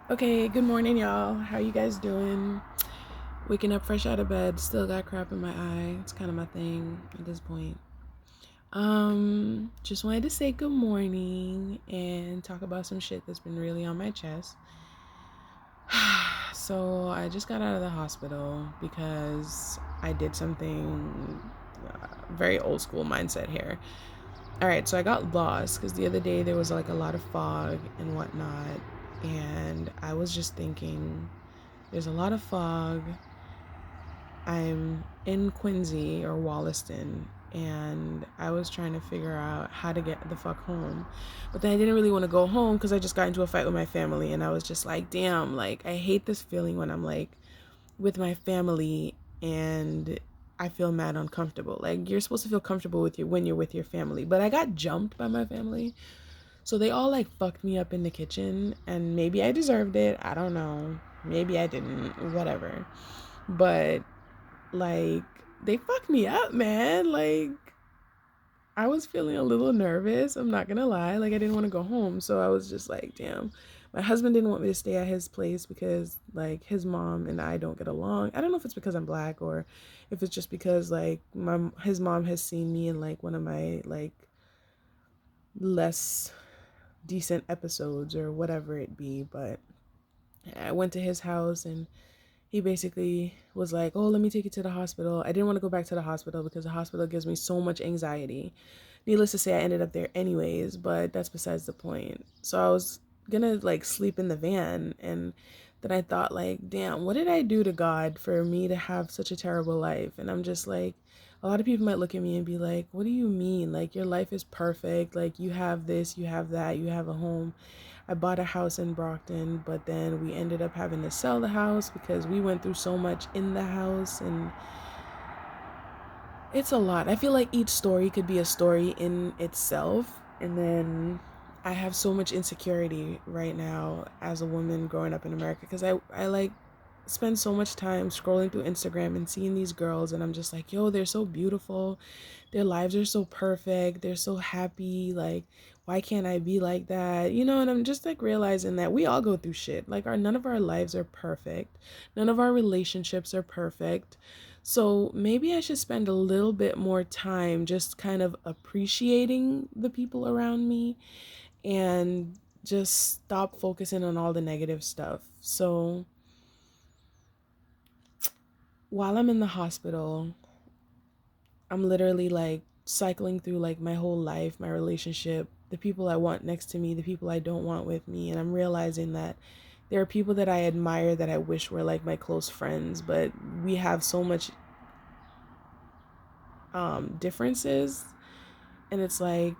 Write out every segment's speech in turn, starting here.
Okay, good morning, y'all. How you guys doing? Waking up fresh out of bed, still got crap in my eye. It's kind of my thing at this point. Just wanted to say good morning and talk about some shit that's been really on my chest. So, I just got out of the hospital because I did something very old school mindset here. All right, so I got lost because the other day there was like a lot of fog and whatnot, and I was just thinking, there's a lot of fog. I'm in Quincy or Wollaston, and I was trying to figure out how to get the fuck home. But then I didn't really want to go home because I just got into a fight with my family, and I was just like, damn, like, I hate this feeling when I'm like with my family and I feel mad uncomfortable. Like, you're supposed to feel comfortable with you when you're with your family, but I got jumped by my family. So they all like fucked me up in the kitchen, and maybe I deserved it. I don't know. Maybe I didn't. Whatever. But like, they fucked me up, man. Like, I was feeling a little nervous. I'm not gonna lie. Like, I didn't want to go home. So I was just like, damn. My husband didn't want me to stay at his place because, like, his mom and I don't get along. I don't know if it's because I'm black or if it's just because, like, his mom has seen me in, like, one of my, like, less decent episodes or whatever it be. But I went to his house and he basically was like, "Oh, let me take you to the hospital." I didn't want to go back to the hospital because the hospital gives me so much anxiety. Needless to say, I ended up there anyways, but that's besides the point. So I was gonna like sleep in the van, and then I thought, like, damn, what did I do to God for me to have such a terrible life? And I'm just like, a lot of people might look at me and be like, "What do you mean? Like, your life is perfect. Like, you have this, you have that, you have a home." I bought a house in Brockton, but then we ended up having to sell the house because we went through so much in the house, and it's a lot. I feel like each story could be a story in itself. And then I have so much insecurity right now as a woman growing up in America because I like spend so much time scrolling through Instagram and seeing these girls, and I'm just like, yo, they're so beautiful. Their lives are so perfect. They're so happy. Like, why can't I be like that? You know, and I'm just like realizing that we all go through shit. Like, none of our lives are perfect. None of our relationships are perfect. So maybe I should spend a little bit more time just kind of appreciating the people around me and just stop focusing on all the negative stuff. So while I'm in the hospital, I'm literally like cycling through like my whole life, my relationship, the people I want next to me, the people I don't want with me, and I'm realizing that there are people that I admire that I wish were like my close friends, but we have so much differences, and it's like,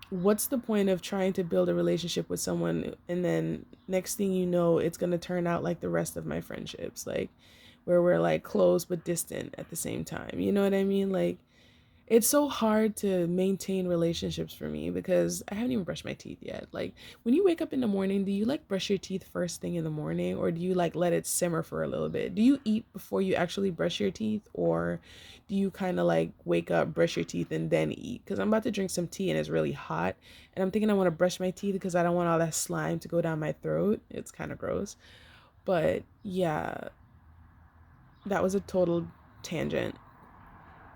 what's the point of trying to build a relationship with someone and then next thing you know it's going to turn out like the rest of my friendships, like where we're like close but distant at the same time, you know what I mean? Like, it's so hard to maintain relationships for me because I haven't even brushed my teeth yet. Like, when you wake up in the morning, do you like brush your teeth first thing in the morning, or do you like let it simmer for a little bit? Do you eat before you actually brush your teeth, or do you kind of like wake up, brush your teeth, and then eat? Because I'm about to drink some tea and it's really hot, and I'm thinking I want to brush my teeth because I don't want all that slime to go down my throat. It's kind of gross. But yeah, that was a total tangent.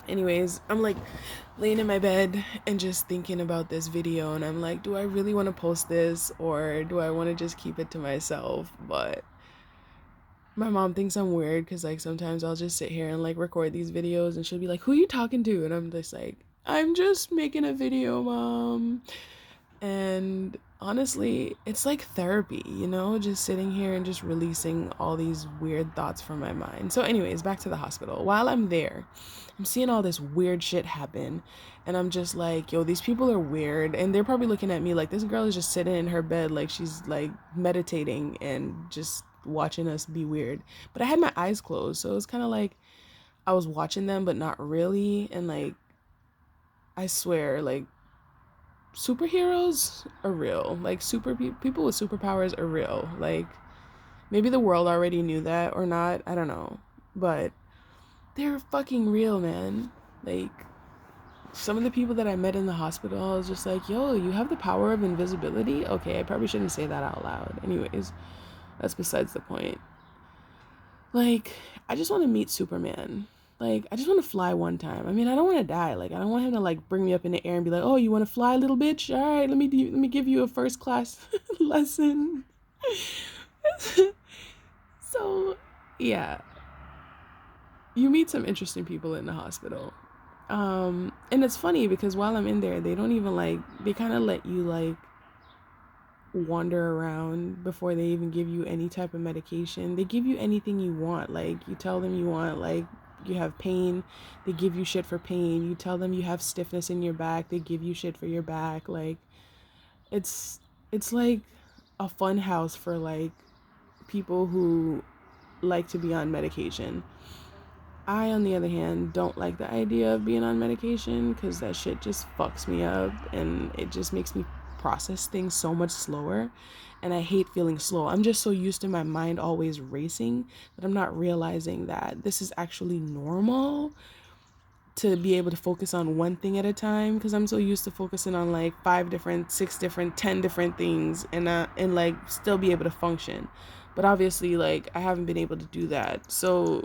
Anyways, I'm like laying in my bed and just thinking about this video, and I'm like, do I really want to post this or do I want to just keep it to myself? But my mom thinks I'm weird because like sometimes I'll just sit here and like record these videos and she'll be like, who are you talking to? And I'm just like, I'm just making a video, mom. And honestly, it's like therapy, you know, just sitting here and just releasing all these weird thoughts from my mind. So, anyways, back to the hospital. While I'm there, I'm seeing all this weird shit happen. And I'm just like, yo, these people are weird. And they're probably looking at me like this girl is just sitting in her bed, like she's like meditating and just watching us be weird. But I had my eyes closed. So it was kind of like I was watching them, but not really. And like, I swear, like, superheroes are real. Like people with superpowers are real. Like, maybe the world already knew that or not. I don't know, but they're fucking real, man. Like, some of the people that I met in the hospital, I was just like, yo, you have the power of invisibility? Okay, I probably shouldn't say that out loud. Anyways, that's besides the point. Like, I just want to meet Superman. Like, I just want to fly one time. I mean, I don't want to die. Like, I don't want him to like bring me up in the air and be like, "Oh, you want to fly, little bitch? All right, let me give you a first class lesson." So, yeah, you meet some interesting people in the hospital. And it's funny because while I'm in there, they don't even like, they kind of let you like wander around before they even give you any type of medication. They give you anything you want. Like, you tell them you want, like, you have pain, they give you shit for pain. You tell them you have stiffness in your back, they give you shit for your back. Like, it's it's like a fun house for like people who like to be on medication. I, on the other hand, don't like the idea of being on medication because that shit just fucks me up and it just makes me process things so much slower. And I hate feeling slow. I'm just so used to my mind always racing that I'm not realizing that this is actually normal to be able to focus on one thing at a time, because I'm so used to focusing on like 5 different, 6 different, 10 different things and like still be able to function. But obviously, like, I haven't been able to do that. So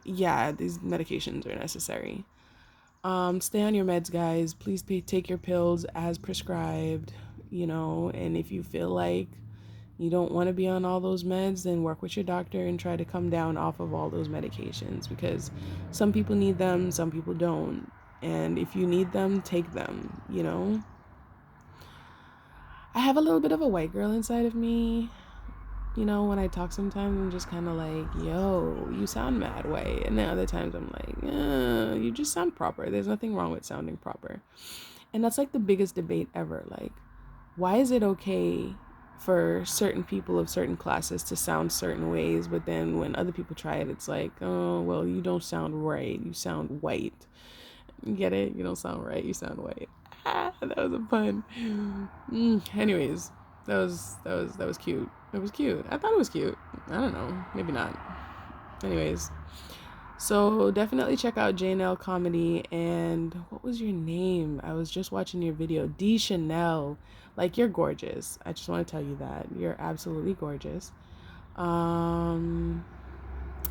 yeah, these medications are necessary. Stay on your meds, guys. Please take your pills as prescribed, and if you feel like you don't want to be on all those meds, then work with your doctor and try to come down off of all those medications, because some people need them, some people don't. And if you need them, take them. I have a little bit of a white girl inside of me. When I talk sometimes, I'm just kind of like, yo, you sound mad white. And then other times I'm like, you just sound proper. There's nothing wrong with sounding proper. And that's like the biggest debate ever. Like, why is it okay for certain people of certain classes to sound certain ways, but then when other people try it, it's like, oh, well, you don't sound right. You sound white. You get it? You don't sound right. You sound white. That was a pun. Anyways, that was cute. It was cute. I thought it was cute. I don't know. Maybe not. Anyways, so definitely check out JNL Comedy. And what was your name? I was just watching your video. D Chanel. Like, you're gorgeous. I just want to tell you that. You're absolutely gorgeous. Yeah,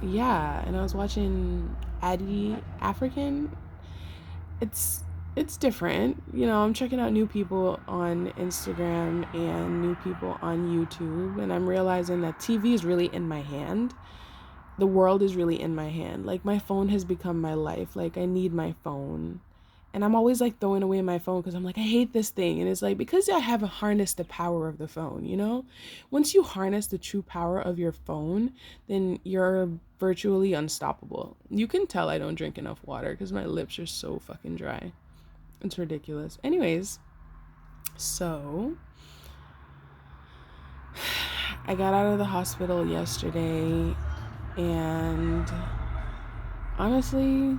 and I was watching Addie African. It's different. I'm checking out new people on Instagram and new people on YouTube, and I'm realizing that TV is really in my hand. The world is really in my hand. Like, my phone has become my life. Like, I need my phone. And I'm always like throwing away my phone because I'm like, I hate this thing. And it's like, because I haven't harnessed the power of the phone. Once you harness the true power of your phone, then you're virtually unstoppable. You can tell I don't drink enough water because my lips are so fucking dry. It's ridiculous. Anyways, so I got out of the hospital yesterday, and honestly,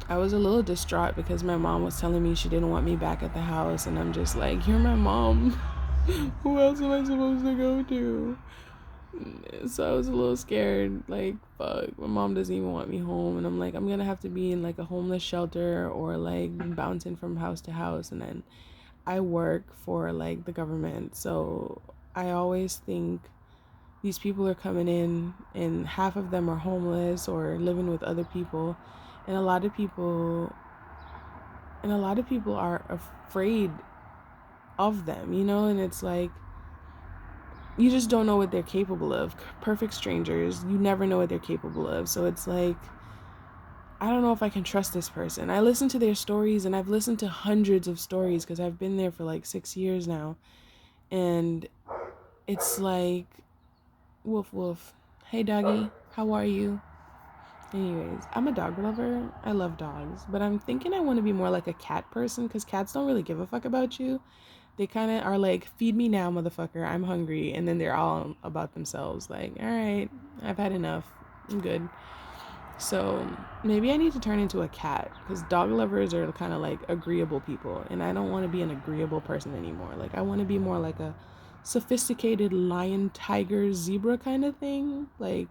I was a little distraught because my mom was telling me she didn't want me back at the house, and I'm just like, you're my mom. Who else am I supposed to go to? So I was a little scared, like, fuck, my mom doesn't even want me home, and I'm like, I'm gonna have to be in like a homeless shelter or like bouncing from house to house. And then I work for like the government, so I always think these people are coming in and half of them are homeless or living with other people, and a lot of people are afraid of them, and it's like, you just don't know what they're capable of. Perfect strangers, you never know what they're capable of. So it's like, I don't know if I can trust this person. I listen to their stories, and I've listened to hundreds of stories because I've been there for like 6 years now. And it's like, woof woof. Hey doggy, how are you? Anyways, I'm a dog lover. I love dogs. But I'm thinking I want to be more like a cat person, because cats don't really give a fuck about you. They kind of are like, feed me now, motherfucker, I'm hungry. And then they're all about themselves. Like, all right, I've had enough. I'm good. So maybe I need to turn into a cat, because dog lovers are kind of like agreeable people. And I don't want to be an agreeable person anymore. Like, I want to be more like a sophisticated lion, tiger, zebra kind of thing. Like,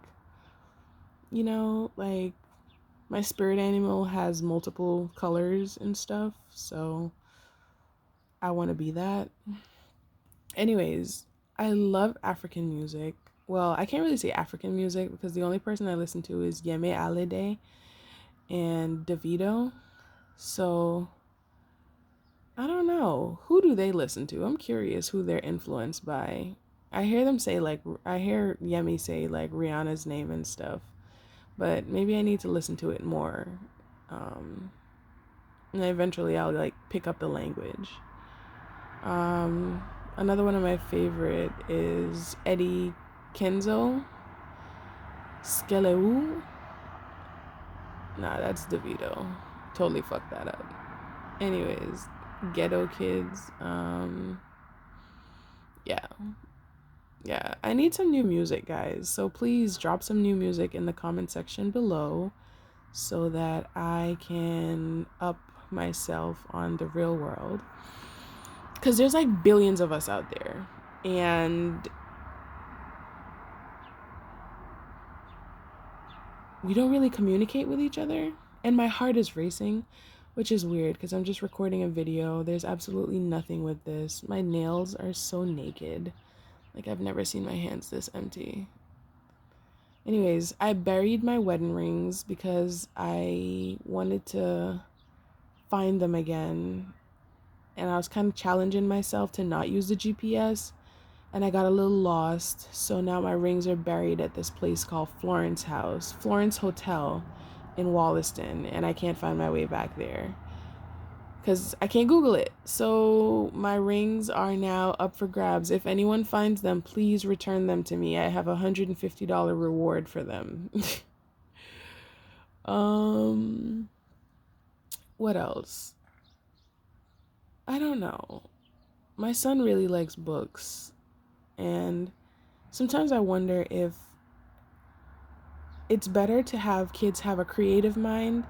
like, My spirit animal has multiple colors and stuff, so I want to be that. Anyways, I love African music. Well, I can't really say African music because the only person I listen to is Yemi Alade and Davido. So I don't know. Who do they listen to? I'm curious who they're influenced by. I hear them say like I hear Yemi say like Rihanna's name and stuff, but maybe I need to listen to it more. Um, and eventually I'll like pick up the language. Um, Another one of my favorite is Eddie Kenzo. Skeleu. Nah, that's DeVito. Totally fucked that up. Anyways, Ghetto Kids. Yeah. Yeah. I need some new music, guys. So please drop some new music in the comment section below so that I can up myself on the real world. Because there's like billions of us out there. And we don't really communicate with each other. And my heart is racing, which is weird because I'm just recording a video. There's absolutely nothing with this. My nails are so naked. Like, I've never seen my hands this empty. Anyways, I buried my wedding rings because I wanted to find them again. And I was kind of challenging myself to not use the GPS. And I got a little lost. So now my rings are buried at this place called Florence Hotel in Wollaston. And I can't find my way back there because I can't Google it. So my rings are now up for grabs. If anyone finds them, please return them to me. I have a $150 reward for them. What else? I don't know. My son really likes books, and sometimes I wonder if it's better to have kids have a creative mind,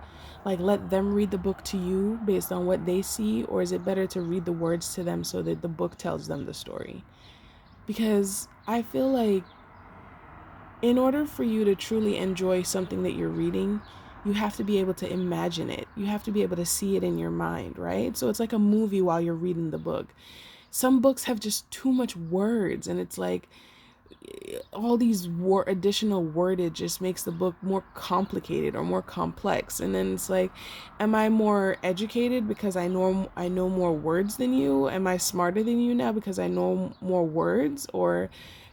like let them read the book to you based on what they see, or is it better to read the words to them so that the book tells them the story? Because I feel like in order for you to truly enjoy something that you're reading, you have to be able to imagine it. You have to be able to see it in your mind, right? So it's like a movie while you're reading the book. Some books have just too much words, and it's like all these additional wordage just makes the book more complicated or more complex. And then it's like, am I more educated because I know more words than you? Am I smarter than you now because I know more words? Or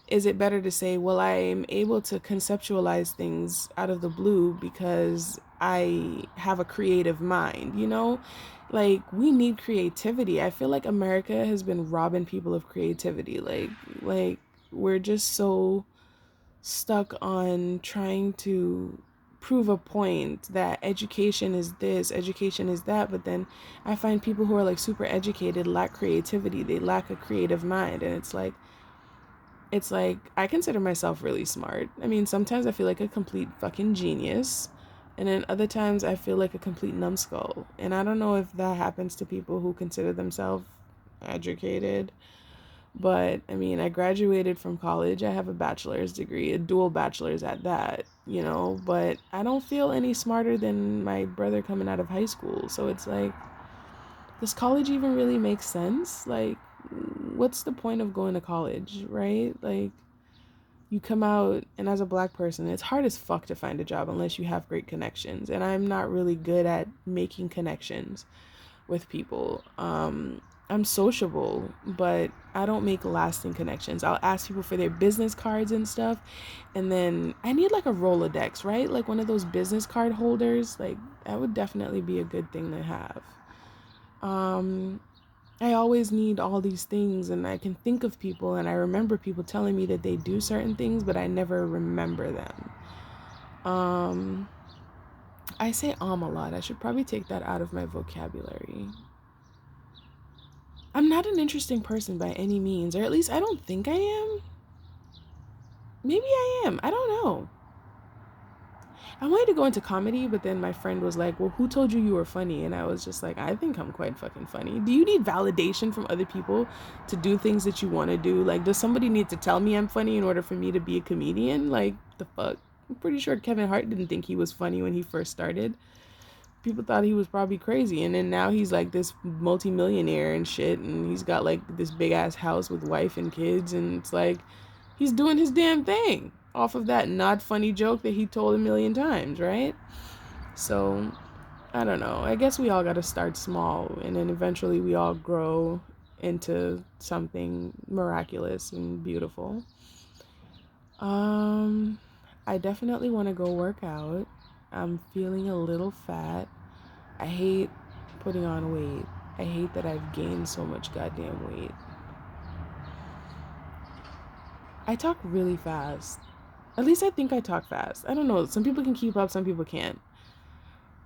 is it better to say, well, I'm able to conceptualize things out of the blue because I have a creative mind, you know? Like, we need creativity. I feel like America has been robbing people of creativity. Like we're just so stuck on trying to prove a point that education is this, education is that, but then I find people who are like super educated lack creativity. They lack a creative mind, and it's like I consider myself really smart. I mean, sometimes I feel like a complete fucking genius, and then other times I feel like a complete numbskull. And I don't know if that happens to people who consider themselves educated. But I mean, I graduated from college. I have a bachelor's degree, a dual bachelor's at that, you know, but I don't feel any smarter than my brother coming out of high school. So it's like, does college even really make sense? Like, what's the point of going to college, right? Like, you come out, and as a black person, it's hard as fuck to find a job unless you have great connections. And I'm not really good at making connections with people. I'm sociable, but I don't make lasting connections. I'll ask people for their business cards and stuff, and then I need like a Rolodex, right? Like one of those business card holders. Like, that would definitely be a good thing to have. I always need all these things, and I can think of people, and I remember people telling me that they do certain things, but I never remember them. I say a lot. I should probably take that out of my vocabulary. I'm not an interesting person by any means, or at least I don't think I am. Maybe I am. I don't know. I wanted to go into comedy, but then my friend was like, well, who told you were funny? And I was just like, I think I'm quite fucking funny. Do you need validation from other people to do things that you want to do? Like, does somebody need to tell me I'm funny in order for me to be a comedian? Like, the fuck? I'm pretty sure Kevin Hart didn't think he was funny when he first started. People thought he was probably crazy, and then now he's like this multimillionaire and shit, and he's got like this big ass house with wife and kids, and it's like he's doing his damn thing off of that not funny joke that he told a million times, right? So I don't know. I guess we all got to start small, and then eventually we all grow into something miraculous and beautiful. Um, I definitely want to go work out. I'm feeling a little fat. I hate putting on weight. I hate that I've gained so much goddamn weight. I talk really fast. At least I think I talk fast. I don't know. Some people can keep up, some people can't.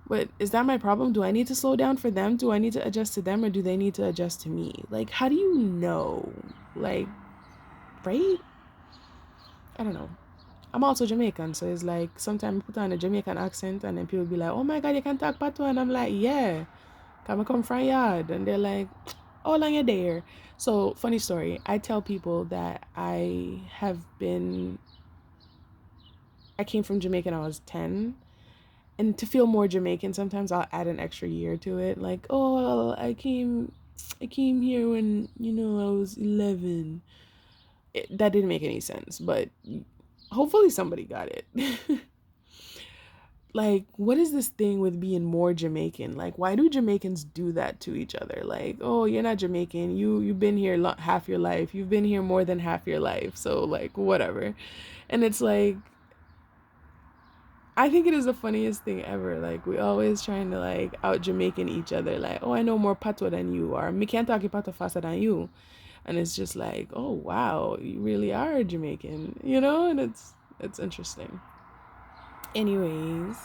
But is that my problem? Do I need to slow down for them? Do I need to adjust to them, or do they need to adjust to me? Like, how do you know? Like, right? I don't know. I'm also Jamaican, so it's like sometimes I put on a Jamaican accent and then people be like, oh my God, you can talk patois. And I'm like, yeah, come from yard. And they're like, oh, long you there. So, funny story. I tell people that I came from Jamaica when I was 10. And to feel more Jamaican, sometimes I'll add an extra year to it. Like, oh, well, I came here when, I was 11. That didn't make any sense, but hopefully somebody got it. Like, what is this thing with being more Jamaican? Like, why do Jamaicans do that to each other? Like, oh, you're not Jamaican. You've been here half your life. You've been here more than half your life. So like, whatever. And it's like, I think it is the funniest thing ever. Like, we always trying to like out Jamaican each other. Like, oh, I know more patois than you, or me can't talk patois faster than you. And it's just like, oh wow, you really are Jamaican, And it's interesting. Anyways,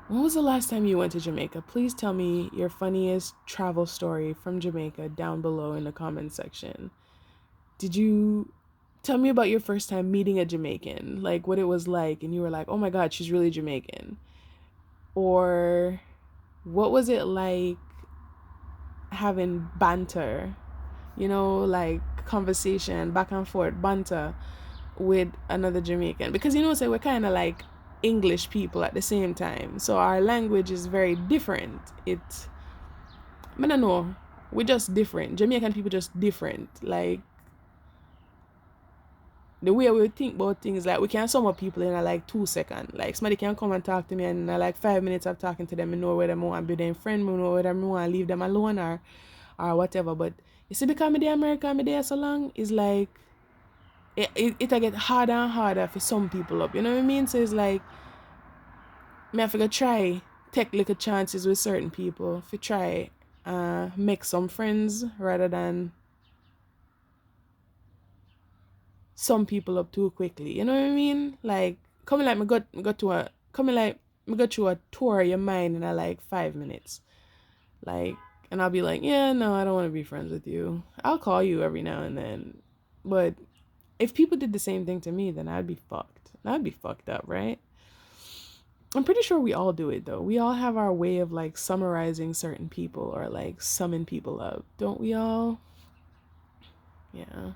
when was the last time you went to Jamaica? Please tell me your funniest travel story from Jamaica down below in the comment section. Did you tell me about your first time meeting a Jamaican, like what it was like, and you were like, oh my God, she's really Jamaican? Or what was it like having banter, like conversation, back and forth, banter with another Jamaican? Because, say we're kind of like English people at the same time. So our language is very different. I don't know. We're just different. Jamaican people just different. Like, the way we think about things, like we can sum up people in like 2 seconds. Like somebody can come and talk to me, and in like 5 minutes of talking to them, I know whether I want to be their friend, I know whether I want to leave them alone or whatever. But you see, because I'm there America, I'm there so long, it's like it get harder and harder for some people up. You know what I mean? So it's like me have to try take little chances with certain people. If you try make some friends rather than some people up too quickly. You know what I mean? Like coming like me go through a tour of your mind in like 5 minutes. Like, and I'll be like, yeah, no, I don't want to be friends with you. I'll call you every now and then. But if people did the same thing to me, then I'd be fucked. I'd be fucked up, right? I'm pretty sure we all do it though. We all have our way of like summarizing certain people or like summing people up. Don't we all? Yeah.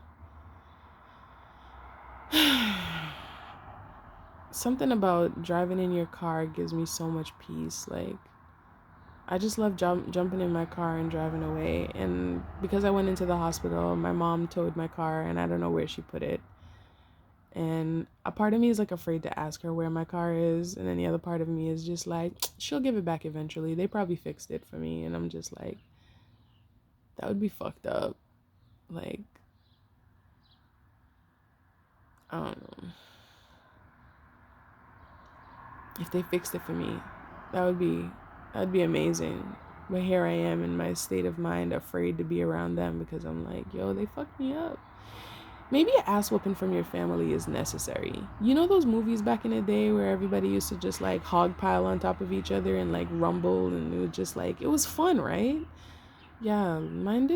Something about driving in your car gives me so much peace. Like, I just love jumping in my car and driving away. And because I went into the hospital, my mom towed my car and I don't know where she put it. And a part of me is like afraid to ask her where my car is, and then the other part of me is just like, she'll give it back eventually. They probably fixed it for me. And I'm just like, that would be fucked up. Like, I don't know. If they fixed it for me, that'd be amazing. But here I am in my state of mind, afraid to be around them because I'm like, yo, they fucked me up. Maybe an ass whooping from your family is necessary. You know those movies back in the day where everybody used to just like hog pile on top of each other and like rumble, and it was just like, it was fun, right? Yeah, mine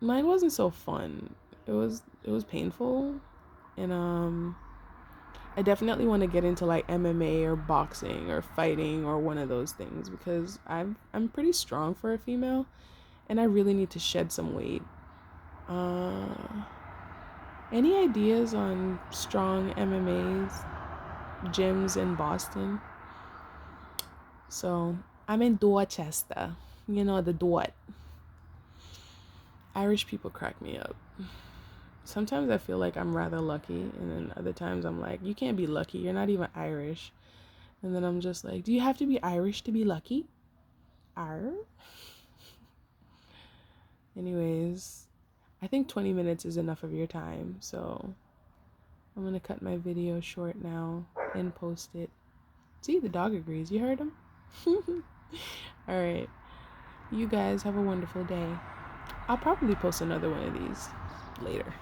wasn't so fun. It was painful. And I definitely want to get into like MMA or boxing or fighting or one of those things because I'm pretty strong for a female, and I really need to shed some weight. Any ideas on strong MMAs? gyms in Boston. So I'm in Dorchester. You know, the Dort. Irish people crack me up. Sometimes I feel like I'm rather lucky, and then other times I'm like, you can't be lucky. You're not even Irish. And then I'm just like, do you have to be Irish to be lucky? Arr. Anyways, I think 20 minutes is enough of your time, so I'm gonna cut my video short now and post it. See, the dog agrees. You heard him? All right. You guys have a wonderful day. I'll probably post another one of these later.